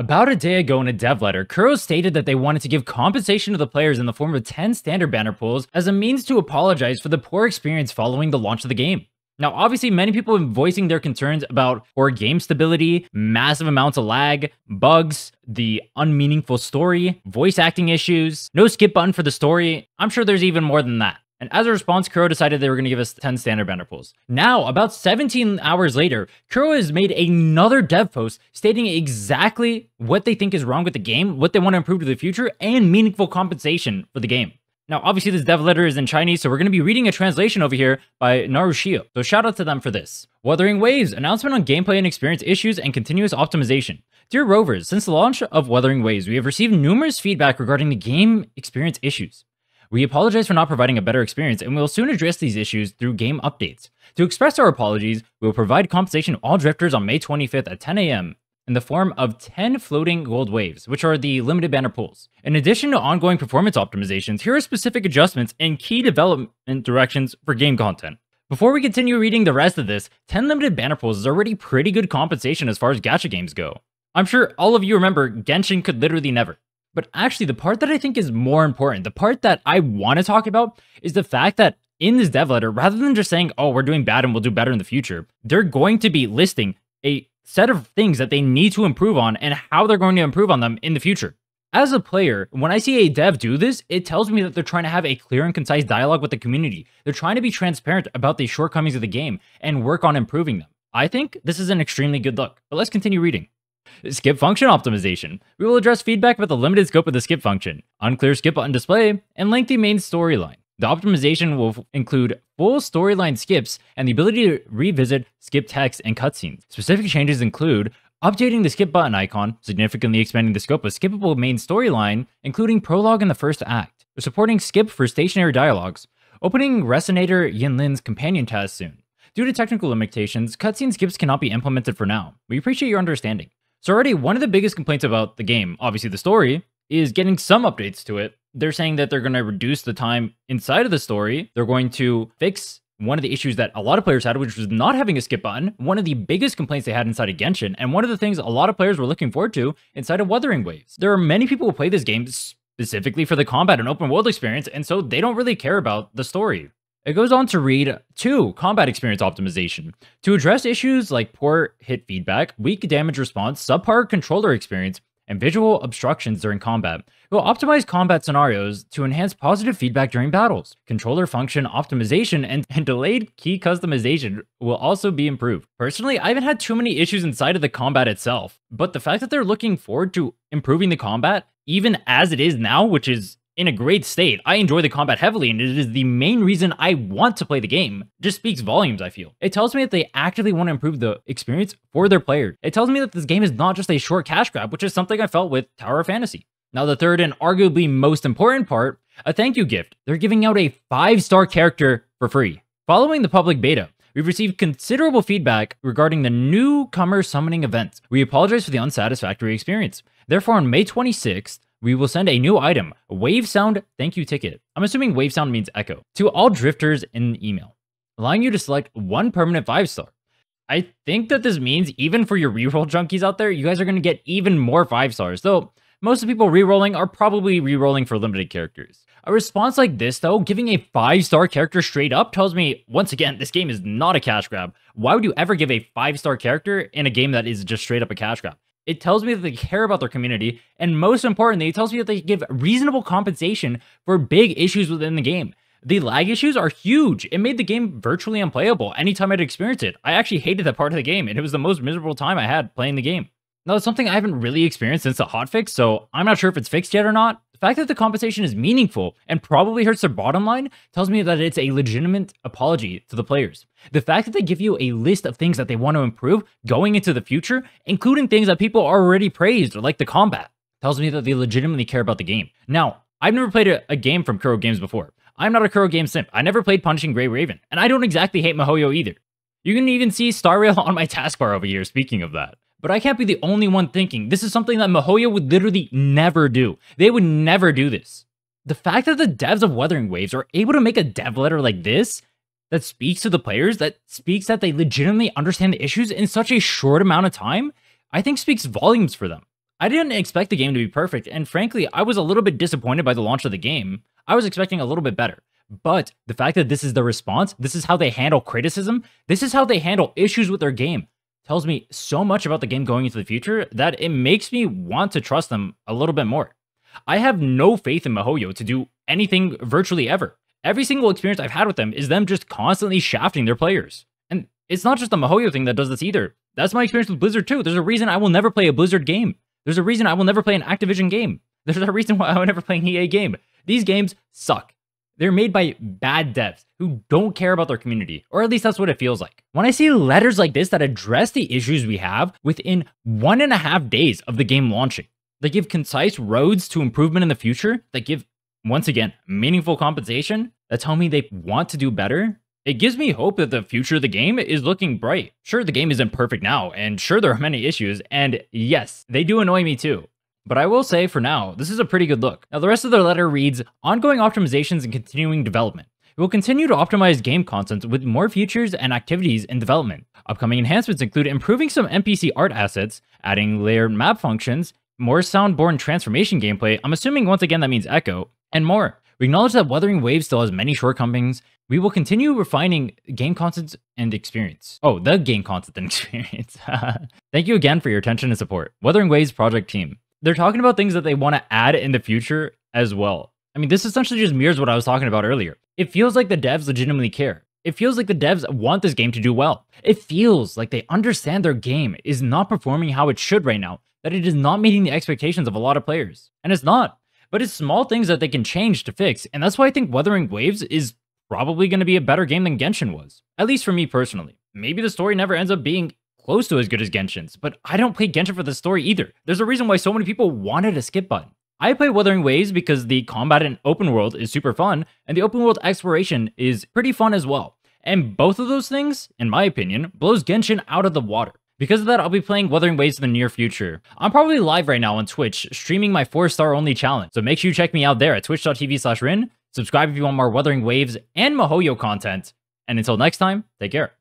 About a day ago in a dev letter, Kuro stated that they wanted to give compensation to the players in the form of 10 standard banner pools as a means to apologize for the poor experience following the launch of the game. Now, obviously, many people have been voicing their concerns about poor game stability, massive amounts of lag, bugs, the unmeaningful story, voice acting issues, no skip button for the story. I'm sure there's even more than that. And as a response, Kuro decided they were going to give us 10 standard banner pools. Now, about 17 hours later, Kuro has made another dev post stating exactly what they think is wrong with the game, what they want to improve to the future, and meaningful compensation for the game. Now, obviously, this dev letter is in Chinese, so we're going to be reading a translation over here by Narushio. So shout out to them for this. Wuthering Waves, announcement on gameplay and experience issues and continuous optimization. Dear Rovers, since the launch of Wuthering Waves, we have received numerous feedback regarding the game experience issues. We apologize for not providing a better experience, and we will soon address these issues through game updates. To express our apologies, we will provide compensation to all drifters on May 25th at 10 a.m. in the form of 10 floating gold waves, which are the limited banner pools. In addition to ongoing performance optimizations, here are specific adjustments and key development directions for game content. Before we continue reading the rest of this, 10 limited banner pools is already pretty good compensation as far as gacha games go. I'm sure all of you remember Genshin could literally never. But actually, the part that I think is more important, the part that I want to talk about, is the fact that in this dev letter, rather than just saying, oh, we're doing bad and we'll do better in the future, they're going to be listing a set of things that they need to improve on and how they're going to improve on them in the future. As a player, when I see a dev do this, it tells me that they're trying to have a clear and concise dialogue with the community. They're trying to be transparent about the shortcomings of the game and work on improving them. I think this is an extremely good look, but let's continue reading. Skip function optimization. We will address feedback about the limited scope of the skip function, unclear skip button display, and lengthy main storyline. The optimization will include full storyline skips and the ability to revisit skip text and cutscenes. Specific changes include updating the skip button icon, significantly expanding the scope of skippable main storyline, including prologue in the first act, supporting skip for stationary dialogues, opening Resonator Yinlin's companion task soon. Due to technical limitations, cutscene skips cannot be implemented for now. We appreciate your understanding. So already, one of the biggest complaints about the game, obviously the story, is getting some updates to it. They're saying that they're going to reduce the time inside of the story. They're going to fix one of the issues that a lot of players had, which was not having a skip button. One of the biggest complaints they had inside of Genshin, and one of the things a lot of players were looking forward to inside of Wuthering Waves. There are many people who play this game specifically for the combat and open world experience, and so they don't really care about the story. It goes on to read 2. Combat experience optimization. To address issues like poor hit feedback, weak damage response, subpar controller experience, and visual obstructions during combat, it will optimize combat scenarios to enhance positive feedback during battles. Controller function optimization and delayed key customization will also be improved. Personally, I haven't had too many issues inside of the combat itself, but the fact that they're looking forward to improving the combat, even as it is now, which is in a great state. I enjoy the combat heavily, and it is the main reason I want to play the game. Just speaks volumes, I feel. It tells me that they actively want to improve the experience for their players. It tells me that this game is not just a short cash grab, which is something I felt with Tower of Fantasy. Now, the third and arguably most important part, a thank you gift. They're giving out a 5-star character for free. Following the public beta, we've received considerable feedback regarding the newcomer summoning events. We apologize for the unsatisfactory experience. Therefore, on May 26th, we will send a new item, a Wave Sound Thank You Ticket. I'm assuming Wave Sound means echo, to all drifters in the email, allowing you to select one permanent 5-star. I think that this means even for your reroll junkies out there, you guys are going to get even more 5-stars, though most of the people rerolling are probably rerolling for limited characters. A response like this, though, giving a 5-star character straight up, tells me, once again, this game is not a cash grab. Why would you ever give a 5-star character in a game that is just straight up a cash grab? It tells me that they care about their community, and most importantly, it tells me that they give reasonable compensation for big issues within the game. The lag issues are huge. It made the game virtually unplayable anytime I'd experience it. I actually hated that part of the game, and it was the most miserable time I had playing the game. Now, it's something I haven't really experienced since the hotfix, so I'm not sure if it's fixed yet or not. The fact that the compensation is meaningful and probably hurts their bottom line tells me that it's a legitimate apology to the players. The fact that they give you a list of things that they want to improve going into the future, including things that people already praised, like the combat, tells me that they legitimately care about the game. Now, I've never played a game from Kuro Games before. I'm not a Kuro Game simp. I never played Punishing Grey Raven, and I don't exactly hate MiHoYo either. You can even see Star Rail on my taskbar over here, speaking of that. But I can't be the only one thinking this is something that MiHoYo would literally never do. They would never do this. The fact that the devs of Wuthering Waves are able to make a dev letter like this, that speaks to the players, that speaks that they legitimately understand the issues in such a short amount of time, I think speaks volumes for them. I didn't expect the game to be perfect, and frankly, I was a little bit disappointed by the launch of the game. I was expecting a little bit better. But the fact that this is the response, this is how they handle criticism, this is how they handle issues with their game, tells me so much about the game going into the future that it makes me want to trust them a little bit more. I have no faith in miHoYo to do anything virtually ever. Every single experience I've had with them is them just constantly shafting their players. And it's not just the miHoYo thing that does this either. That's my experience with Blizzard too. There's a reason I will never play a Blizzard game. There's a reason I will never play an Activision game. There's a reason why I will never play an EA game. These games suck. They're made by bad devs who don't care about their community, or at least that's what it feels like. When I see letters like this that address the issues we have within 1.5 days of the game launching, that give concise roads to improvement in the future, that give, once again, meaningful compensation, that tell me they want to do better, it gives me hope that the future of the game is looking bright. Sure, the game isn't perfect now, and sure, there are many issues, and yes, they do annoy me too. But I will say, for now, this is a pretty good look. Now, the rest of their letter reads, ongoing optimizations and continuing development. We will continue to optimize game content with more features and activities in development. Upcoming enhancements include improving some NPC art assets, adding layered map functions, more sound-borne transformation gameplay, I'm assuming once again that means echo, and more. We acknowledge that Wuthering Waves still has many shortcomings. We will continue refining game content and experience. Oh, the game content and experience. Thank you again for your attention and support. Wuthering Waves project team. They're talking about things that they want to add in the future as well. I mean, this essentially just mirrors what I was talking about earlier. It feels like the devs legitimately care. It feels like the devs want this game to do well. It feels like they understand their game is not performing how it should right now, that it is not meeting the expectations of a lot of players. And it's not. But it's small things that they can change to fix, and that's why I think Wuthering Waves is probably going to be a better game than Genshin was. At least for me personally. Maybe the story never ends up being close to as good as Genshin's, but I don't play Genshin for the story either. There's a reason why so many people wanted a skip button. I play Wuthering Waves because the combat in open world is super fun, and the open world exploration is pretty fun as well. And both of those things, in my opinion, blows Genshin out of the water. Because of that, I'll be playing Wuthering Waves in the near future. I'm probably live right now on Twitch, streaming my 4-star only challenge, so make sure you check me out there at twitch.tv/Rhinne. Subscribe if you want more Wuthering Waves and miHoYo content, and until next time, take care.